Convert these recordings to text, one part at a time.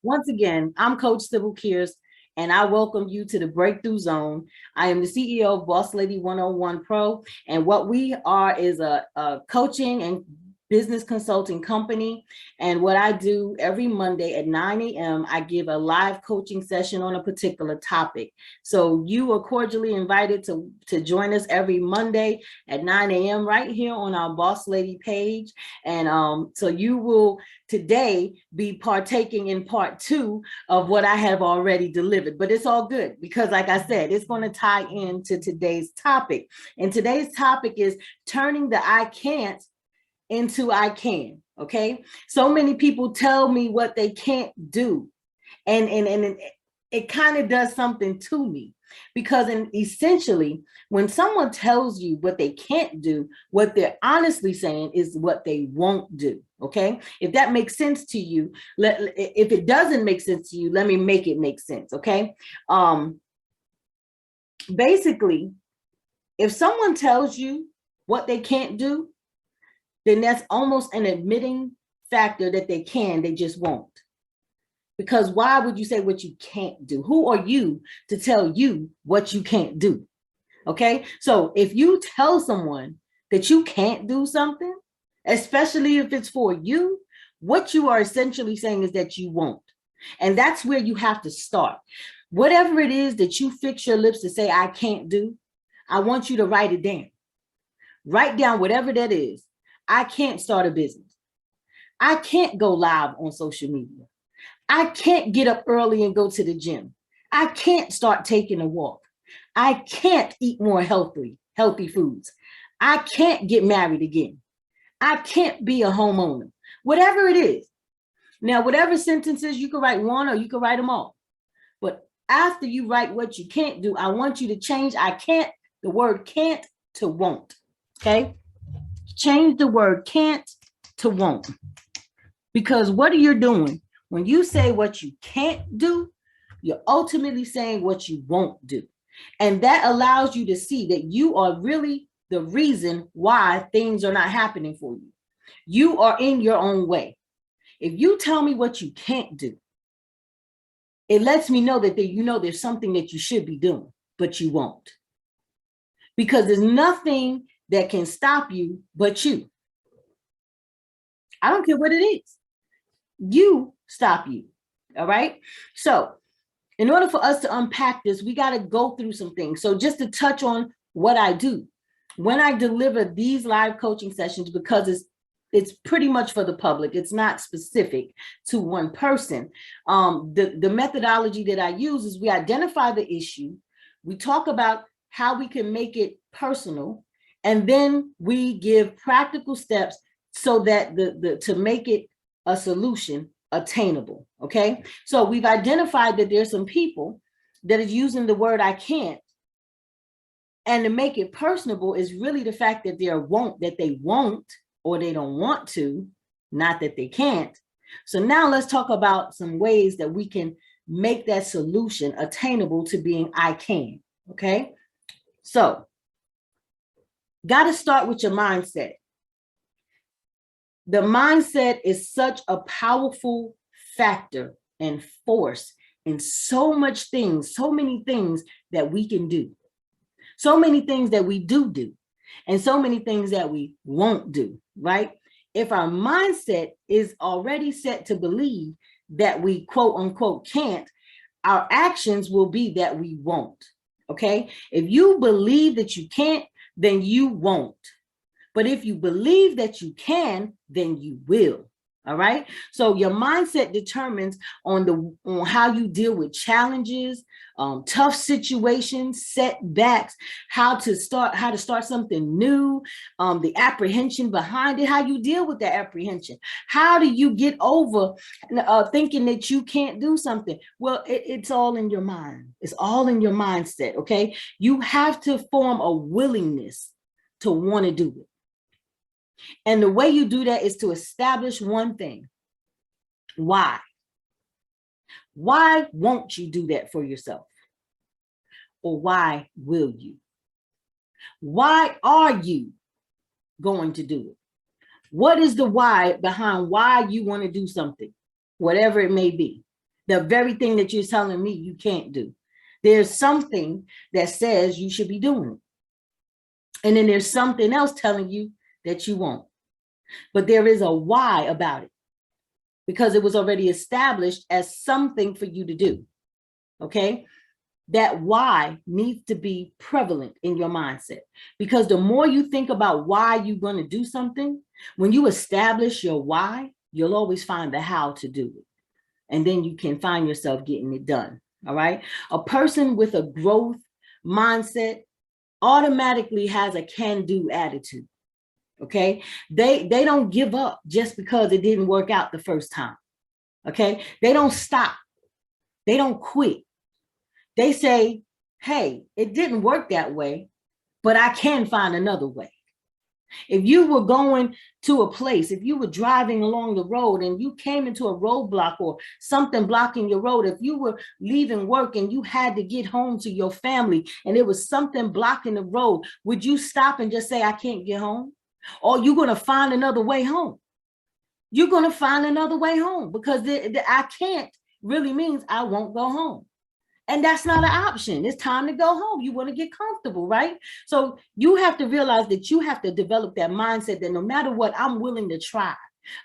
Once again, I'm Coach Sybil Kearse, and I welcome you to the Breakthrough Zone. I am the CEO of Boss Lady 101 Pro, and what we are is a coaching and business consulting company. And what I do every Monday at 9 a.m., I give a live coaching session on a particular topic. So you are cordially invited to join us every Monday at 9 a.m. right here on our Boss Lady page. And so you will today be partaking in part 2 of what I have already delivered. But it's all good because, like I said, it's going to tie into today's topic. And today's topic is turning the I can't into I can. Okay. So many people tell me what they can't do. And it kind of does something to me because essentially, when someone tells you what they can't do, what they're honestly saying is what they won't do. Okay. If that makes sense to you, if it doesn't make sense to you, let me make it make sense. Okay. Basically, if someone tells you what they can't do, then that's almost an admitting factor that they can, they just won't. Because why would you say what you can't do? Who are you to tell you what you can't do? Okay, so if you tell someone that you can't do something, especially if it's for you, what you are essentially saying is that you won't. And that's where you have to start. Whatever it is that you fix your lips to say, I can't do, I want you to write it down. Write down whatever that is. I can't start a business. I can't go live on social media. I can't get up early and go to the gym. I can't start taking a walk. I can't eat more healthy foods. I can't get married again. I can't be a homeowner. Whatever it is. Now, whatever sentences, you can write one or you can write them all. But after you write what you can't do, I want you to change the word can't to won't. Okay? Change the word can't to won't. Because what are you doing? When you say what you can't do, you're ultimately saying what you won't do. And that allows you to see that you are really the reason why things are not happening for you. You are in your own way. If you tell me what you can't do, it lets me know that there's something that you should be doing, but you won't. Because there's nothing that can stop you but you. I don't care what it is. You stop you. All right. So in order for us to unpack this, we got to go through some things. So just to touch on what I do when I deliver these live coaching sessions, because it's pretty much for the public. It's not specific to one person. The methodology that I use is we identify the issue. We talk about how we can make it personal. And then we give practical steps so that to make it a solution attainable. Okay. So we've identified that there's some people that is using the word I can't. And to make it personable is really the fact that they won't or they don't want to, not that they can't. So now let's talk about some ways that we can make that solution attainable to being I can. Okay. So got to start with your mindset. The mindset is such a powerful factor and force in so many things that we can do, so many things that we do, and so many things that we won't do, right? If our mindset is already set to believe that we quote unquote can't, our actions will be that we won't, okay? If you believe that you can't, then you won't. But if you believe that you can, then you will. All right. So your mindset determines on how you deal with challenges, tough situations, setbacks, how to start something new, the apprehension behind it, how you deal with that apprehension. How do you get over thinking that you can't do something? Well, it's all in your mind. It's all in your mindset. OK, you have to form a willingness to want to do it. And the way you do that is to establish one thing. Why? Why won't you do that for yourself? Or why will you? Why are you going to do it? What is the why behind why you want to do something, whatever it may be? The very thing that you're telling me you can't do. There's something that says you should be doing it. And then there's something else telling you that you won't. But there is a why about it, because it was already established as something for you to do. Okay? That why needs to be prevalent in your mindset, because the more you think about why you're going to do something, when you establish your why, you'll always find the how to do it. And then you can find yourself getting it done. All right. A person with a growth mindset automatically has a can-do attitude. Okay. They don't give up just because it didn't work out the first time. Okay. They don't stop. They don't quit. They say, hey, it didn't work that way, but I can find another way. If you were going to a place, if you were driving along the road and you came into a roadblock or something blocking your road, if you were leaving work and you had to get home to your family and there was something blocking the road, would you stop and just say, I can't get home? Or you're going to find another way home? You're going to find another way home, because the I can't really means I won't go home. And that's not an option. It's time to go home. You want to get comfortable, right? So you have to realize that you have to develop that mindset that no matter what, I'm willing to try.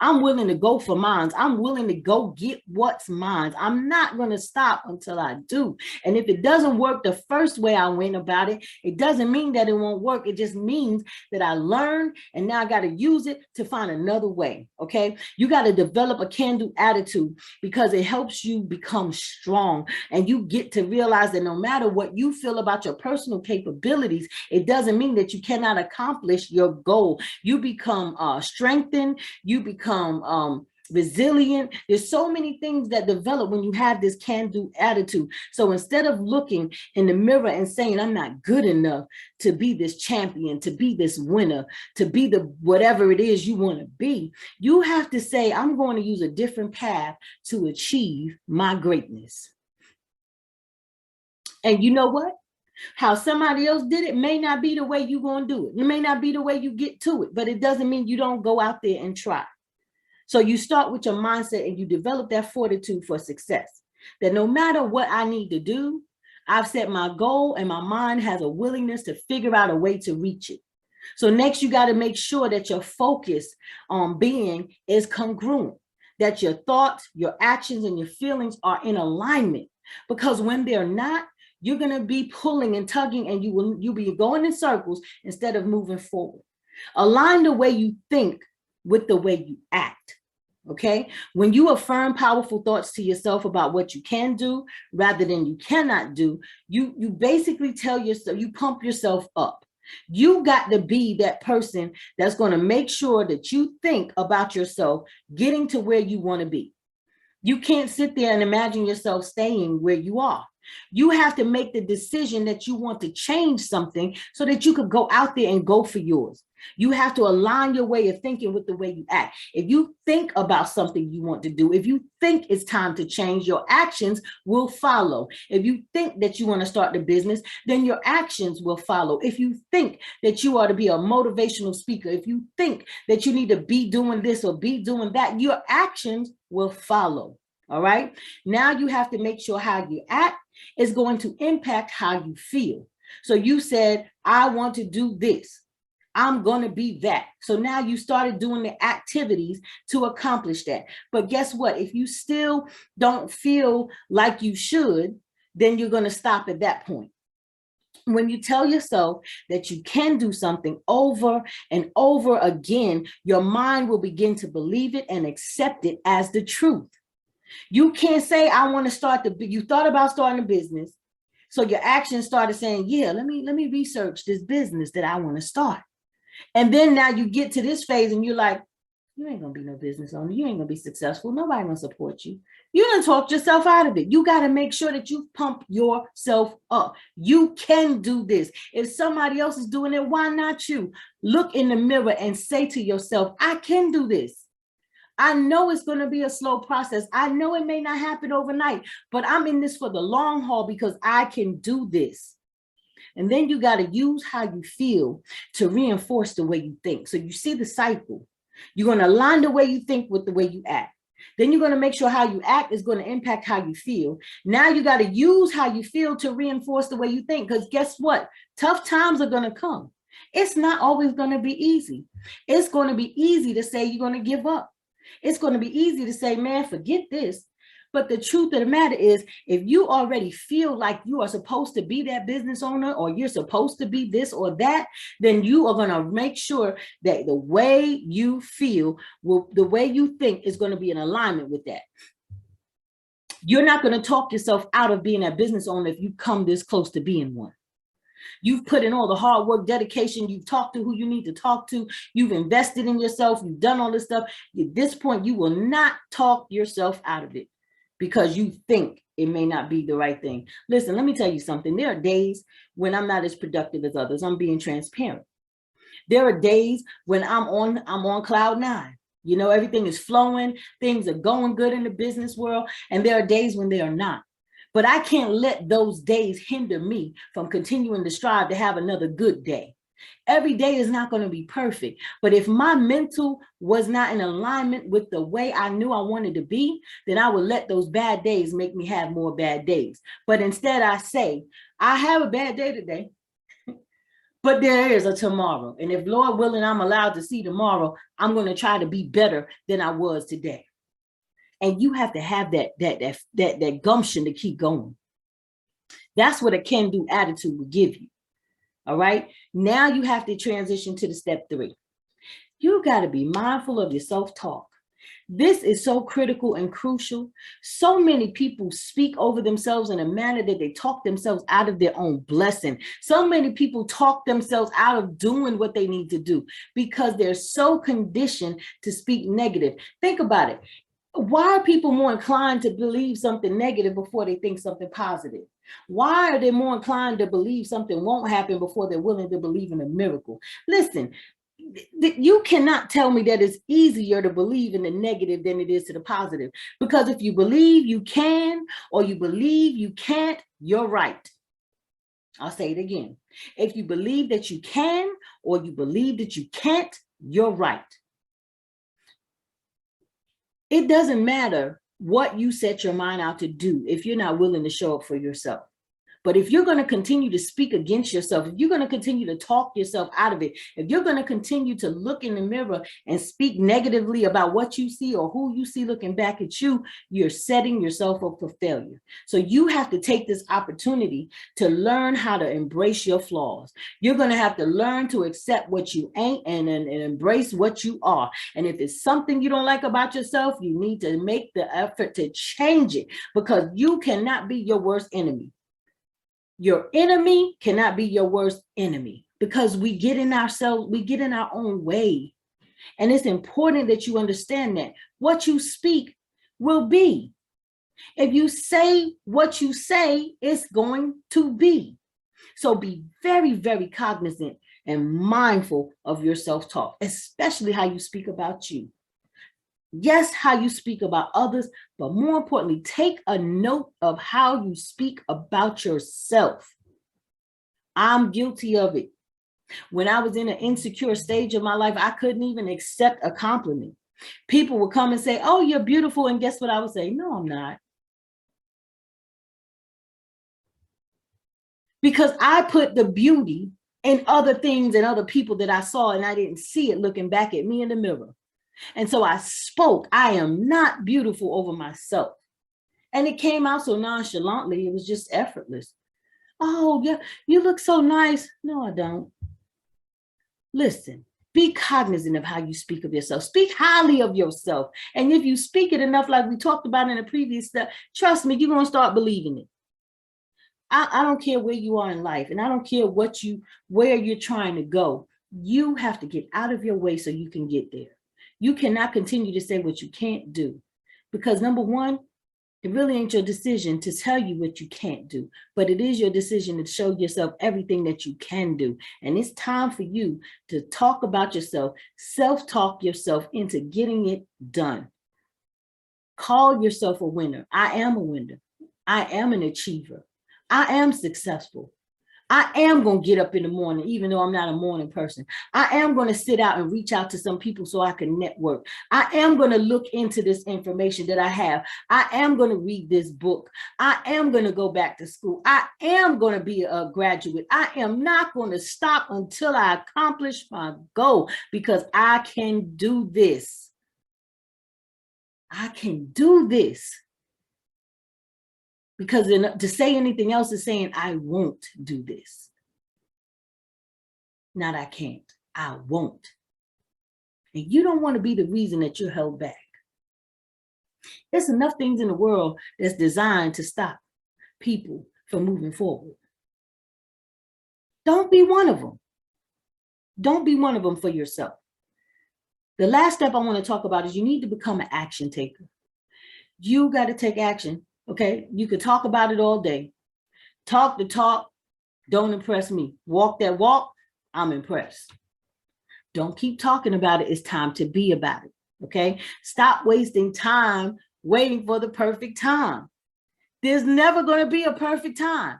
I'm willing to go for mine. I'm willing to go get what's mine. I'm not going to stop until I do. And if it doesn't work the first way I went about it, it doesn't mean that it won't work. It just means that I learned and now I got to use it to find another way. Okay. You got to develop a can-do attitude, because it helps you become strong, and you get to realize that no matter what you feel about your personal capabilities, it doesn't mean that you cannot accomplish your goal. You become strengthened. You become resilient. There's so many things that develop when you have this can-do attitude. So instead of looking in the mirror and saying, I'm not good enough to be this champion, to be this winner, to be the whatever it is you want to be, you have to say, I'm going to use a different path to achieve my greatness. And you know what? How somebody else did it may not be the way you're going to do it. It may not be the way you get to it, but it doesn't mean you don't go out there and try. So you start with your mindset and you develop that fortitude for success, that no matter what I need to do, I've set my goal and my mind has a willingness to figure out a way to reach it. So next, you got to make sure that your focus on being is congruent, that your thoughts, your actions, and your feelings are in alignment, because when they're not, you're going to be pulling and tugging, and you'll be going in circles instead of moving forward. Align the way you think with the way you act. Okay. When you affirm powerful thoughts to yourself about what you can do rather than you cannot do, you basically tell yourself, you pump yourself up. You got to be that person that's going to make sure that you think about yourself getting to where you want to be. You can't sit there and imagine yourself staying where you are. You have to make the decision that you want to change something so that you could go out there and go for yours. You have to align your way of thinking with the way you act. If you think about something you want to do, if you think it's time to change, your actions will follow. If you think that you want to start the business, then your actions will follow. If you think that you ought to be a motivational speaker, if you think that you need to be doing this or be doing that, your actions will follow. All right. Now you have to make sure how you act is going to impact how you feel. So you said, I want to do this. I'm going to be that. So now you started doing the activities to accomplish that. But guess what? If you still don't feel like you should, then you're going to stop at that point. When you tell yourself that you can do something over and over again, your mind will begin to believe it and accept it as the truth. You can't say, I want to start you thought about starting a business. So your actions started saying, yeah, let me research this business that I want to start. And then now you get to this phase and you're like, you ain't going to be no business owner. You ain't going to be successful. Nobody going to support you. You done talked yourself out of it. You got to make sure that you pump yourself up. You can do this. If somebody else is doing it, why not you? Look in the mirror and say to yourself, I can do this. I know it's going to be a slow process. I know it may not happen overnight, but I'm in this for the long haul because I can do this. And then you got to use how you feel to reinforce the way you think. So you see the cycle. You're going to align the way you think with the way you act. Then you're going to make sure how you act is going to impact how you feel. Now you got to use how you feel to reinforce the way you think. Because guess what? Tough times are going to come. It's not always going to be easy. It's going to be easy to say you're going to give up. It's going to be easy to say, man, forget this. But the truth of the matter is, if you already feel like you are supposed to be that business owner, or you're supposed to be this or that, then you are going to make sure that the way you feel, the way you think is going to be in alignment with that. You're not going to talk yourself out of being a business owner if you come this close to being one. You've put in all the hard work, dedication. You've talked to who you need to talk to. You've invested in yourself. You've done all this stuff. At this point, you will not talk yourself out of it because you think it may not be the right thing. Listen, let me tell you something. There are days when I'm not as productive as others. I'm being transparent. There are days when I'm on cloud nine. You know, everything is flowing. Things are going good in the business world. And there are days when they are not. But I can't let those days hinder me from continuing to strive to have another good day. Every day is not going to be perfect. But if my mental was not in alignment with the way I knew I wanted to be, then I would let those bad days make me have more bad days. But instead I say, I have a bad day today, but there is a tomorrow. And if Lord willing, I'm allowed to see tomorrow, I'm going to try to be better than I was today. And you have to have that gumption to keep going. That's what a can-do attitude will give you. All right. Now you have to transition to the step 3. You got to be mindful of your self-talk. This is so critical and crucial. So many people speak over themselves in a manner that they talk themselves out of their own blessing. So many people talk themselves out of doing what they need to do because they're so conditioned to speak negative. Think about it. Why are people more inclined to believe something negative before they think something positive? Why are they more inclined to believe something won't happen before they're willing to believe in a miracle? Listen, you cannot tell me that it's easier to believe in the negative than it is to the positive. Because if you believe you can or you believe you can't, you're right. I'll say it again. If you believe that you can or you believe that you can't, you're right. It doesn't matter what you set your mind out to do if you're not willing to show up for yourself. But if you're going to continue to speak against yourself, if you're going to continue to talk yourself out of it, if you're going to continue to look in the mirror and speak negatively about what you see or who you see looking back at you, you're setting yourself up for failure. So you have to take this opportunity to learn how to embrace your flaws. You're going to have to learn to accept what you ain't and embrace what you are. And if it's something you don't like about yourself, you need to make the effort to change it because you cannot be your worst enemy. Your enemy cannot be your worst enemy because we get in our own way. And it's important that you understand that what you speak will be. If you say what you say, it's going to be. So be very, very cognizant and mindful of your self-talk, especially how you speak about you. Yes, how you speak about others, but more importantly, take a note of how you speak about yourself. I'm guilty of it. When I was in an insecure stage of my life, I couldn't even accept a compliment. People would come and say, oh, you're beautiful. And guess what I would say? No, I'm not. Because I put the beauty in other things and other people that I saw, and I didn't see it looking back at me in the mirror. And so I spoke, I am not beautiful over myself. And it came out so nonchalantly, it was just effortless. Oh, yeah, you look so nice. No, I don't. Listen, be cognizant of how you speak of yourself. Speak highly of yourself. And if you speak it enough, like we talked about in the previous step, trust me, you're going to start believing it. I don't care where you are in life, and I don't care where you're trying to go. You have to get out of your way so you can get there. You cannot continue to say what you can't do because number one, it really ain't your decision to tell you what you can't do, but it is your decision to show yourself everything that you can do. And it's time for you to talk about yourself, self-talk yourself into getting it done. Call yourself a winner. I am a winner. I am an achiever. I am successful. I am going to get up in the morning, even though I'm not a morning person. I am going to sit out and reach out to some people so I can network. I am going to look into this information that I have. I am going to read this book. I am going to go back to school. I am going to be a graduate. I am not going to stop until I accomplish my goal, because I can do this. I can do this. Because to say anything else is saying I won't do this. Not I can't, I won't. And you don't want to be the reason that you're held back. There's enough things in the world that's designed to stop people from moving forward. Don't be one of them. Don't be one of them for yourself. The last step I want to talk about is you need to become an action taker. You got to take action. Okay, you could talk about it all day. Talk the talk, don't impress me. Walk that walk, I'm impressed. Don't keep talking about it. It's time to be about it. Okay, stop wasting time waiting for the perfect time. There's never going to be a perfect time.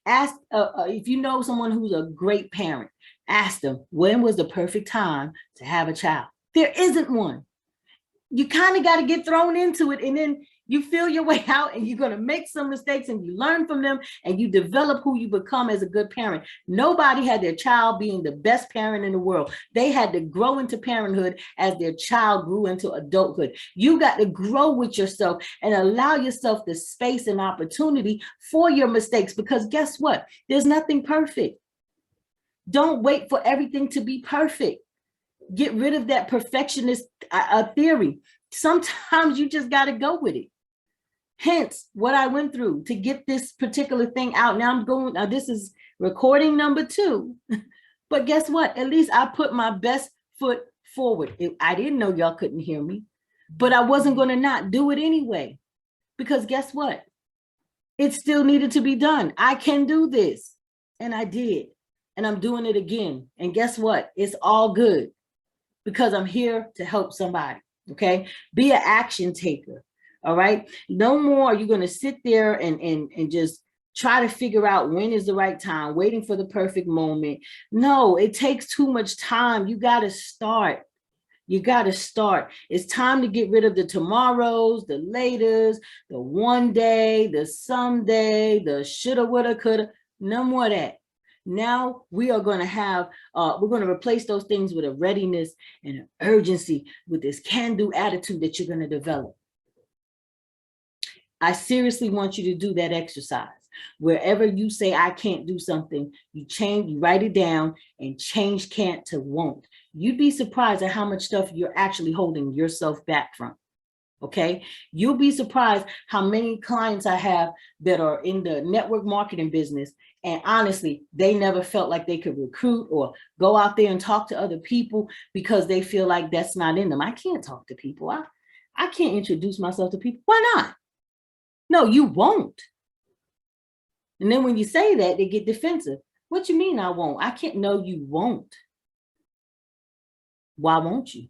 Ask if you know someone who's a great parent, ask them, when was the perfect time to have a child? There isn't one. You kind of got to get thrown into it, and then you feel your way out, and you're going to make some mistakes, and you learn from them, and you develop who you become as a good parent. Nobody had their child being the best parent in the world. They had to grow into parenthood as their child grew into adulthood. You got to grow with yourself and allow yourself the space and opportunity for your mistakes, because guess what? There's nothing perfect. Don't wait for everything to be perfect. Get rid of that perfectionist theory. Sometimes you just got to go with it. Hence what I went through to get this particular thing out. Now this is recording number 2. But guess what? At least I put my best foot forward. I didn't know y'all couldn't hear me, but I wasn't going to not do it anyway. Because guess what? It still needed to be done. I can do this. And I did. And I'm doing it again. And guess what? It's all good, because I'm here to help somebody. Okay, be an action taker. All right, no more are you going to sit there and just try to figure out when is the right time, waiting for the perfect moment. No, it takes too much time. You got to start. You got to start. It's time to get rid of the tomorrows, the laters, the one day, the someday, the shoulda, woulda, coulda. No more of that. Now we are going to have, we're going to replace those things with a readiness and an urgency, with this can-do attitude that you're going to develop. I seriously want you to do that exercise. Wherever you say I can't do something, you write it down and change can't to won't. You'd be surprised at how much stuff you're actually holding yourself back from. Okay, you'll be surprised how many clients I have that are in the network marketing business. And honestly, they never felt like they could recruit or go out there and talk to other people because they feel like that's not in them. I can't talk to people. I can't introduce myself to people. Why not? No, you won't. And then when you say that, they get defensive. What you mean I won't? I can't. No, you won't. Why won't you?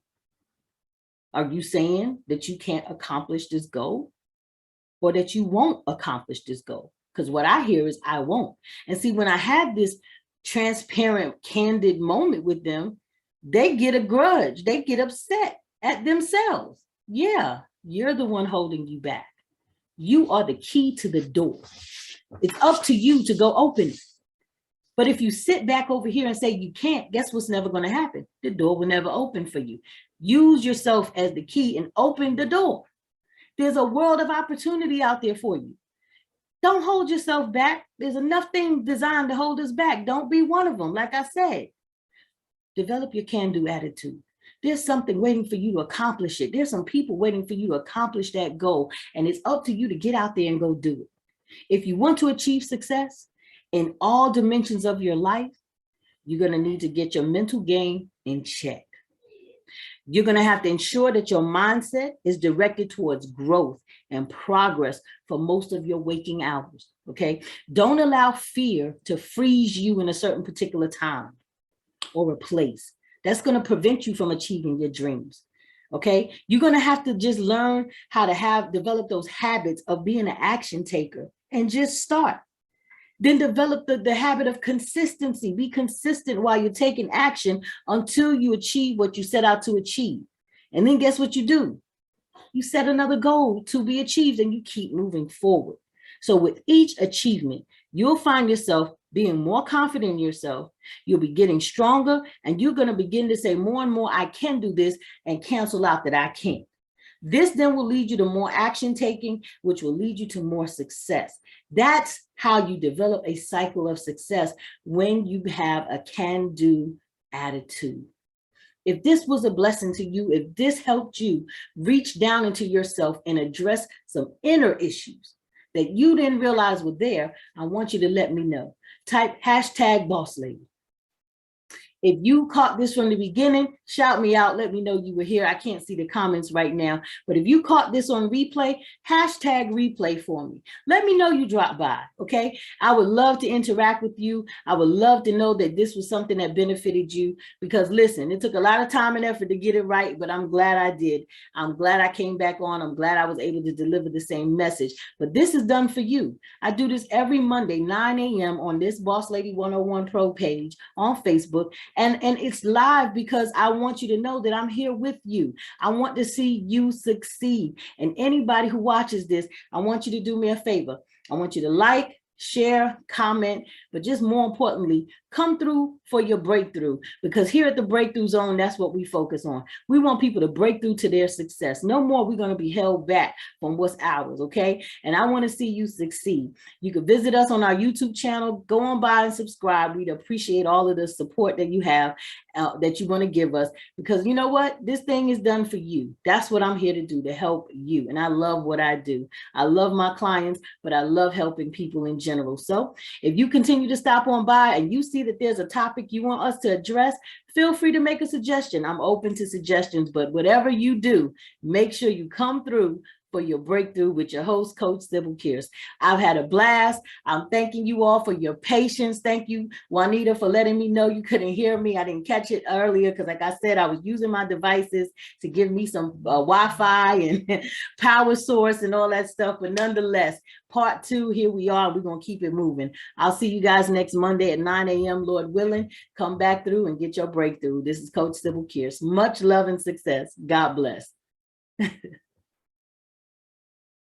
Are you saying that you can't accomplish this goal, or that you won't accomplish this goal? Because what I hear is I won't. And see, when I have this transparent, candid moment with them, they get a grudge. They get upset at themselves. Yeah, you're the one holding you back. You are the key to the door. It's up to you to go open it. But if you sit back over here and say you can't, guess what's never going to happen? The door will never open for you. Use yourself as the key and open the door. There's a world of opportunity out there for you. Don't hold yourself back. There's enough things designed to hold us back. Don't be one of them. Like I said, develop your can-do attitude. There's something waiting for you to accomplish it. There's some people waiting for you to accomplish that goal. And it's up to you to get out there and go do it. If you want to achieve success in all dimensions of your life, you're going to need to get your mental game in check. You're going to have to ensure that your mindset is directed towards growth and progress for most of your waking hours. Okay. Don't allow fear to freeze you in a certain particular time or a place. That's going to prevent you from achieving your dreams. Okay. You're going to have to just learn how to develop those habits of being an action taker and just start. Then develop the habit of consistency. Be consistent while you're taking action until you achieve what you set out to achieve. And then guess what you do? You set another goal to be achieved and you keep moving forward. So with each achievement, you'll find yourself being more confident in yourself. You'll be getting stronger, and you're going to begin to say more and more, I can do this, and cancel out that I can't. This then will lead you to more action taking, which will lead you to more success. That's how you develop a cycle of success, when you have a can-do attitude. If this was a blessing to you, if this helped you reach down into yourself and address some inner issues that you didn't realize were there, I want you to let me know. Type #BossLady. If you caught this from the beginning, shout me out. Let me know you were here. I can't see the comments right now. But if you caught this on replay, #replay for me. Let me know you dropped by, okay? I would love to interact with you. I would love to know that this was something that benefited you, because listen, it took a lot of time and effort to get it right, but I'm glad I did. I'm glad I came back on. I'm glad I was able to deliver the same message. But this is done for you. I do this every Monday, 9 a.m. on this Boss Lady 101 Pro page on Facebook. And it's live because I want you to know that I'm here with you. I want to see you succeed. And anybody who watches this, I want you to do me a favor. I want you to like, share, comment, but just more importantly, come through for your breakthrough, because here at the Breakthrough Zone, that's what we focus on. We want people to break through to their success. No more we're going to be held back from what's ours, okay? And I want to see you succeed. You can visit us on our YouTube channel. Go on by and subscribe. We'd appreciate all of the support that you have, that you want to give us, because you know what? This thing is done for you. That's what I'm here to do, to help you. And I love what I do. I love my clients, but I love helping people in general. So if you continue to stop on by and you see that there's a topic you want us to address, feel free to make a suggestion. I'm open to suggestions, but whatever you do, make sure you come through for your breakthrough with your host, Coach Sybil Kearse. I've had a blast. I'm thanking you all for your patience. Thank you, Juanita, for letting me know you couldn't hear me. I didn't catch it earlier because, like I said, I was using my devices to give me some Wi-Fi and power source and all that stuff. But nonetheless, part 2, here we are. We're going to keep it moving. I'll see you guys next Monday at 9 a.m., Lord willing. Come back through and get your breakthrough. This is Coach Sybil Kearse. Much love and success. God bless.